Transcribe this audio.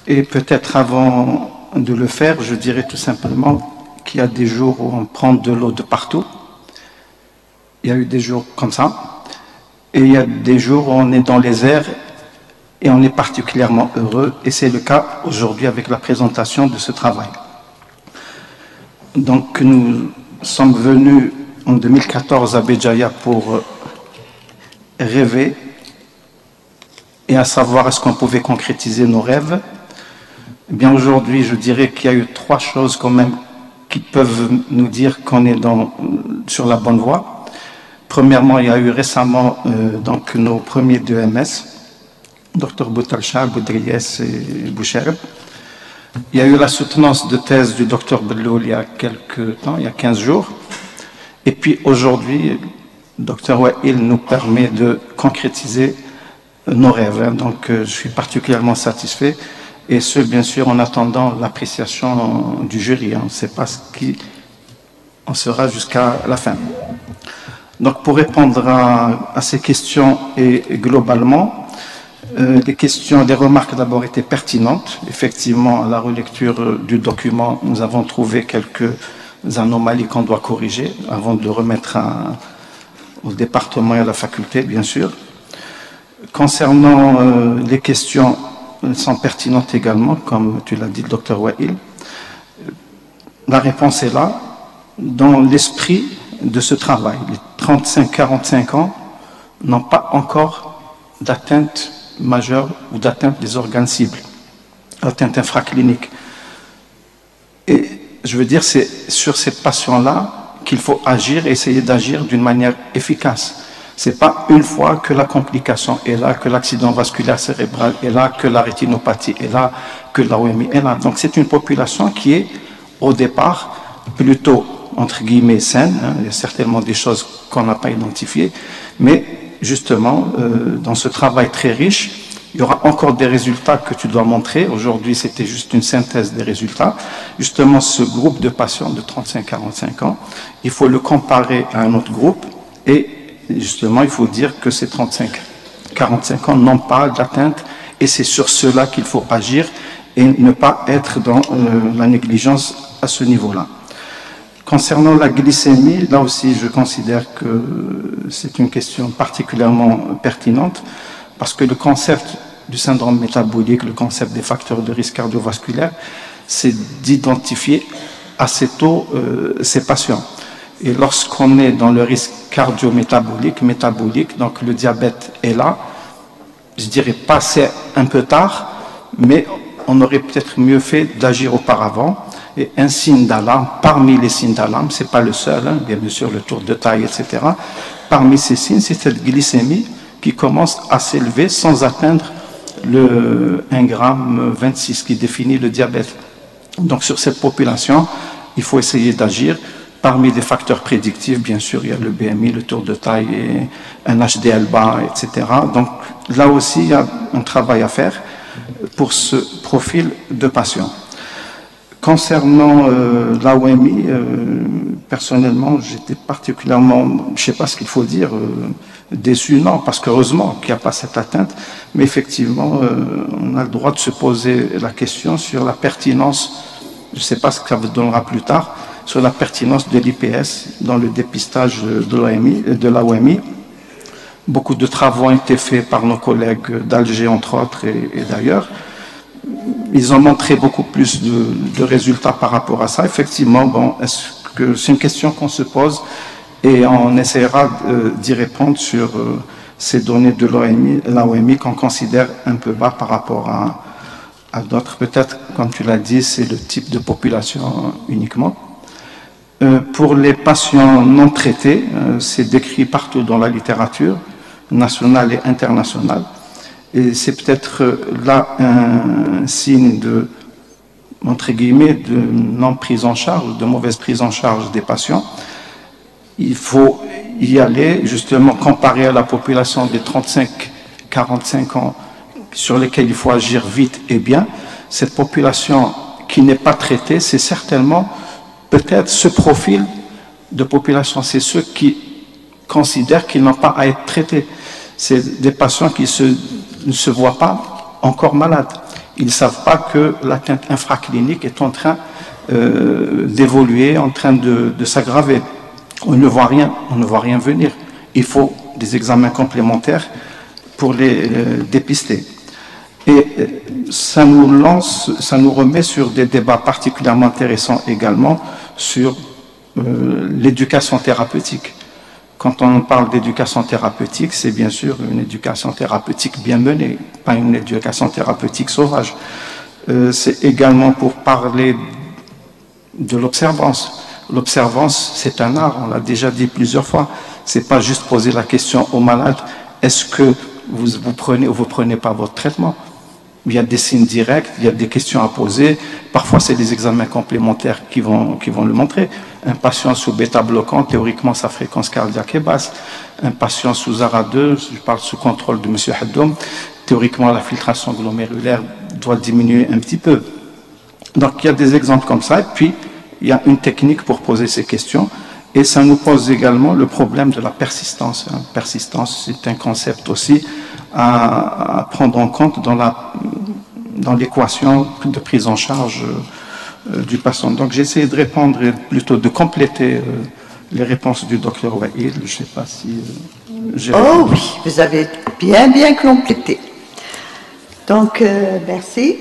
Et peut-être avant de le faire, je dirais tout simplement qu'il y a des jours où on prend de l'eau de partout. Il y a eu des jours comme ça. Et il y a des jours où on est dans les airs et on est particulièrement heureux. Et c'est le cas aujourd'hui avec la présentation de ce travail. Donc nous sommes venus en 2014 à Béjaïa pour rêver et à savoir est-ce qu'on pouvait concrétiser nos rêves. Eh bien aujourd'hui, je dirais qu'il y a eu 3 choses quand même qui peuvent nous dire qu'on est sur la bonne voie. Premièrement, il y a eu récemment donc nos premiers 2 MS, Dr Boutalcha, Boudriès et Boucherb. Il y a eu la soutenance de thèse du Dr Belloul il y a quelques temps, il y a 15 jours. Et puis aujourd'hui, Dr Wael nous permet de concrétiser nos rêves. Donc je suis particulièrement satisfait. Et ce, bien sûr, en attendant l'appréciation du jury. On ne sait pas ce qui en sera jusqu'à la fin. Donc pour répondre à ces questions et globalement, les questions, les remarques d'abord étaient pertinentes. Effectivement, à la relecture du document, nous avons trouvé quelques anomalies qu'on doit corriger avant de remettre au département et à la faculté, bien sûr. Concernant les questions, elles sont pertinentes également, comme tu l'as dit, le docteur Wael. La réponse est là, dans l'esprit de ce travail. Les 35-45 ans n'ont pas encore d'atteinte majeure ou d'atteinte des organes cibles, atteinte infraclinique. Et je veux dire, c'est sur ces patients-là qu'il faut agir et essayer d'agir d'une manière efficace. Ce n'est pas une fois que la complication est là, que l'accident vasculaire cérébral est là, que la rétinopathie est là, que l'AOMI est là. Donc c'est une population qui est au départ plutôt entre guillemets saine. Il y a certainement des choses qu'on n'a pas identifiées, mais justement dans ce travail très riche, il y aura encore des résultats que tu dois montrer. Aujourd'hui c'était juste une synthèse des résultats. Justement ce groupe de patients de 35-45 ans, il faut le comparer à un autre groupe et justement, il faut dire que ces 35-45 ans n'ont pas d'atteinte et c'est sur cela qu'il faut agir et ne pas être dans la négligence à ce niveau-là. Concernant la glycémie, là aussi je considère que c'est une question particulièrement pertinente parce que le concept du syndrome métabolique, le concept des facteurs de risque cardiovasculaire, c'est d'identifier assez tôt ces patients. Et lorsqu'on est dans le risque cardio-métabolique, donc le diabète est là, je dirais passer un peu tard, mais on aurait peut-être mieux fait d'agir auparavant. Et un signe d'alarme, parmi les signes d'alarme, ce n'est pas le seul, hein, bien sûr le tour de taille, etc. Parmi ces signes, c'est cette glycémie qui commence à s'élever sans atteindre le 1,26 g qui définit le diabète. Donc sur cette population, il faut essayer d'agir. Parmi les facteurs prédictifs, bien sûr, il y a le BMI, le tour de taille, et un HDL bas, etc. Donc là aussi, il y a un travail à faire pour ce profil de patient. Concernant l'AOMI, personnellement, j'étais particulièrement, je ne sais pas ce qu'il faut dire, déçu, non, parce qu'heureusement qu'il n'y a pas cette atteinte, mais effectivement, on a le droit de se poser la question sur la pertinence, je ne sais pas ce que ça vous donnera plus tard, sur la pertinence de l'IPS dans le dépistage de l'AOMI. Beaucoup de travaux ont été faits par nos collègues d'Alger, entre autres, et d'ailleurs. Ils ont montré beaucoup plus de résultats par rapport à ça. Effectivement, bon, c'est une question qu'on se pose et on essaiera d'y répondre sur ces données de l'AOMI qu'on considère un peu bas par rapport à d'autres. Peut-être, comme tu l'as dit, c'est le type de population uniquement. Pour les patients non traités, c'est décrit partout dans la littérature nationale et internationale. Et c'est peut-être là un signe de, entre guillemets, de non prise en charge, de mauvaise prise en charge des patients. Il faut y aller, justement, comparé à la population des 35-45 ans sur lesquels il faut agir vite et bien. Cette population qui n'est pas traitée, c'est certainement peut-être ce profil de population, c'est ceux qui considèrent qu'ils n'ont pas à être traités. C'est des patients qui ne se voient pas encore malades. Ils ne savent pas que l'atteinte infraclinique est en train d'évoluer, en train de s'aggraver. On ne voit rien venir. Il faut des examens complémentaires pour les dépister. Et ça nous remet sur des débats particulièrement intéressants également sur l'éducation thérapeutique. Quand on parle d'éducation thérapeutique, c'est bien sûr une éducation thérapeutique bien menée, pas une éducation thérapeutique sauvage. C'est également pour parler de l'observance. L'observance, c'est un art, on l'a déjà dit plusieurs fois. C'est pas juste poser la question au malade, est-ce que vous prenez ou vous prenez pas votre traitement? Il y a des signes directs, il y a des questions à poser. Parfois, c'est des examens complémentaires qui vont le montrer. Un patient sous bêta-bloquant, théoriquement, sa fréquence cardiaque est basse. Un patient sous ARA2, je parle sous contrôle de M. Haddoum, théoriquement, la filtration glomérulaire doit diminuer un petit peu. Donc, il y a des exemples comme ça. Et puis, il y a une technique pour poser ces questions. Et ça nous pose également le problème de la persistance. Persistance, c'est un concept aussi à prendre en compte dans l'équation de prise en charge du patient. Donc j'ai essayé de répondre, plutôt de compléter les réponses du docteur Wael. Je ne sais pas si j'ai répondu. Oh oui, vous avez bien complété. Donc merci.